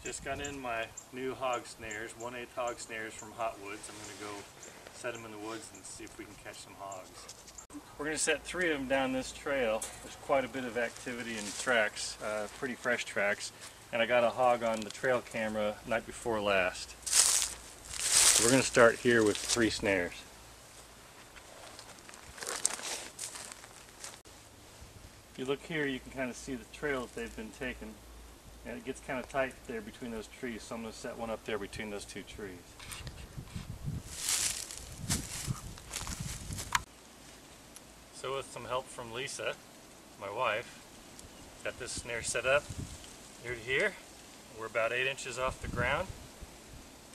Just got in my new hog snares, 1/8 hog snares from Hot Woods. I'm going to go set them in the woods and see if we can catch some hogs. We're going to set 3 of them down this trail. There's quite a bit of activity in tracks, pretty fresh tracks. And I got a hog on the trail camera night before last. So we're going to start here with 3 snares. If you look here, you can kind of see the trail that they've been taking. And it gets kind of tight there between those trees, so I'm going to set one up there between those 2 trees. So with some help from Lisa, my wife, got this snare set up here to here. We're about 8 inches off the ground.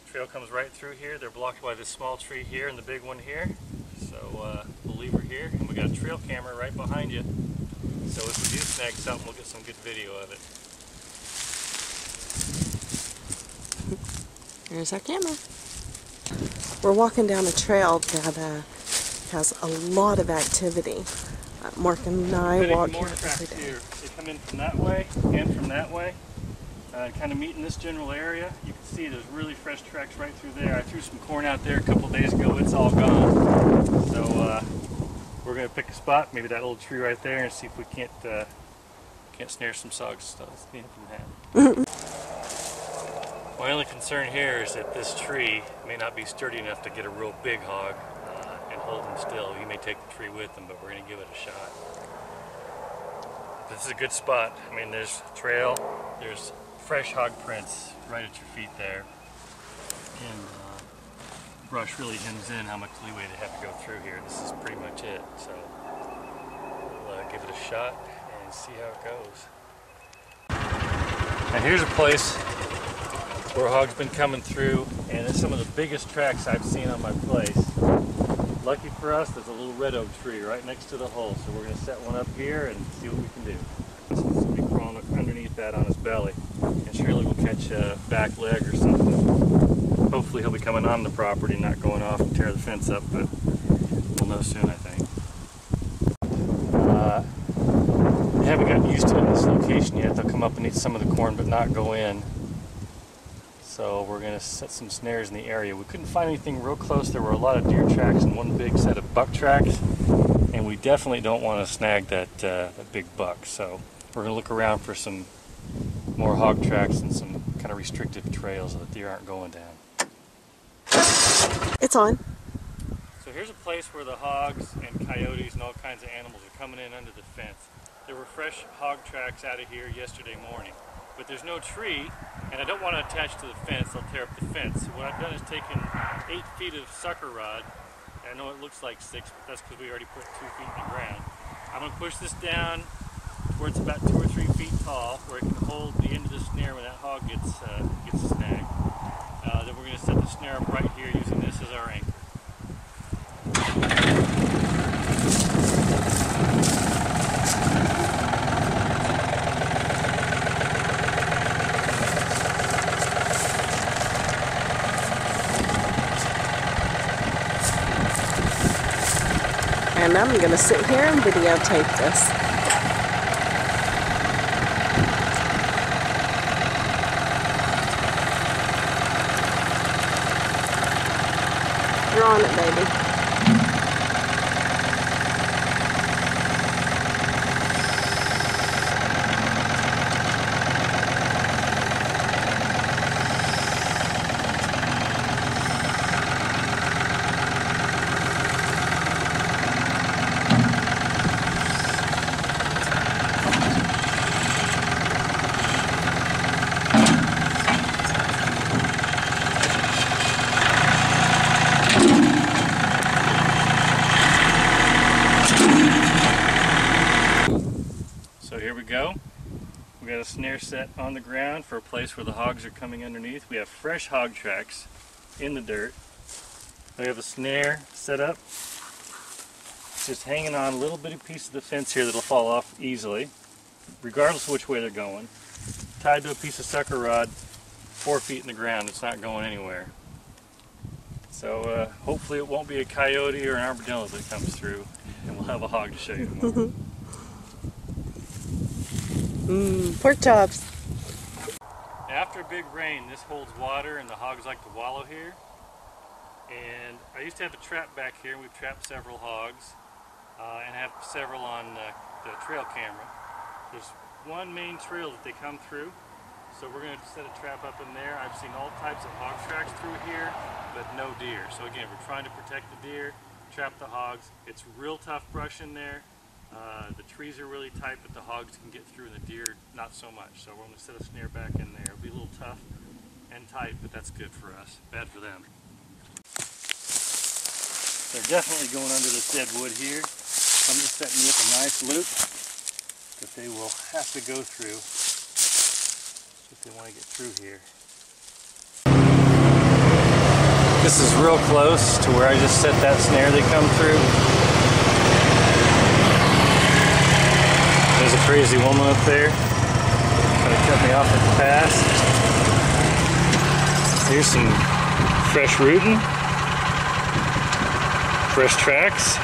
The trail comes right through here. They're blocked by this small tree here and the big one here. So we'll leave her here, and we got a trail camera right behind you. So if we do snag something, we'll get some good video of it. There's our camera. We're walking down a trail that has a lot of activity. Mark and I walk here every day. Here. They come in from that way and from that way. Kind of meet in this general area. You can see there's really fresh tracks right through there. I threw some corn out there a couple days ago. It's all gone. So we're going to pick a spot, maybe that little tree right there, and see if we can't snare some hogs. My only concern here is that this tree may not be sturdy enough to get a real big hog and hold him still. He may take the tree with him, but we're going to give it a shot. This is a good spot. I mean, there's trail, there's fresh hog prints right at your feet there, and brush really hems in how much leeway they have to go through here. This is pretty much it. So we'll give it a shot and see how it goes. Now here's a place where hogs been coming through, and it's some of the biggest tracks I've seen on my place. Lucky for us, there's a little red oak tree right next to the hole, so we're going to set one up here and see what we can do. He's going to be crawling underneath that on his belly, and surely we'll catch a back leg or something. Hopefully he'll be coming on the property, not going off and tear the fence up, but we'll know soon, I think. They haven't gotten used to it in this location yet. They'll come up and eat some of the corn, but not go in. So we're going to set some snares in the area. We couldn't find anything real close. There were a lot of deer tracks and one big set of buck tracks, and we definitely don't want to snag that big buck. So we're going to look around for some more hog tracks and some kind of restricted trails that the deer aren't going down. It's on. So here's a place where the hogs and coyotes and all kinds of animals are coming in under the fence. There were fresh hog tracks out of here yesterday morning, but there's no tree, and I don't want to attach to the fence. I'll tear up the fence. So what I've done is taken 8 feet of sucker rod. I know it looks like 6, but that's because we already put 2 feet in the ground. I'm going to push this down where it's about 2 or 3 feet tall, where it can hold the end of the snare when that hog gets snagged. Then we're going to set the snare up right here using this as our anchor. And I'm going to sit here and videotape this. You're on it, baby. So here we go. We got a snare set on the ground for a place where the hogs are coming underneath. We have fresh hog tracks in the dirt. We have a snare set up. It's just hanging on a little bitty piece of the fence here that'll fall off easily, regardless of which way they're going. Tied to a piece of sucker rod 4 feet in the ground. It's not going anywhere. So hopefully it won't be a coyote or an armadillo that comes through, and we'll have a hog to show you tomorrow. Pork chops. After a big rain, this holds water and the hogs like to wallow here. And I used to have a trap back here, and we've trapped several hogs and have several on the trail camera. There's one main trail that they come through, so we're going to set a trap up in there. I've seen all types of hog tracks through here, but no deer. So again, we're trying to protect the deer, trap the hogs. It's real tough brush in there. The trees are really tight, but the hogs can get through and the deer not so much. So we're going to set a snare back in there. It'll be a little tough and tight, but that's good for us, bad for them. They're definitely going under this dead wood here. I'm just setting you up a nice loop that they will have to go through if they want to get through here. This is real close to where I just set that snare they come through. There's a crazy woman up there trying to cut me off at the pass. Here's some fresh rooting, fresh tracks.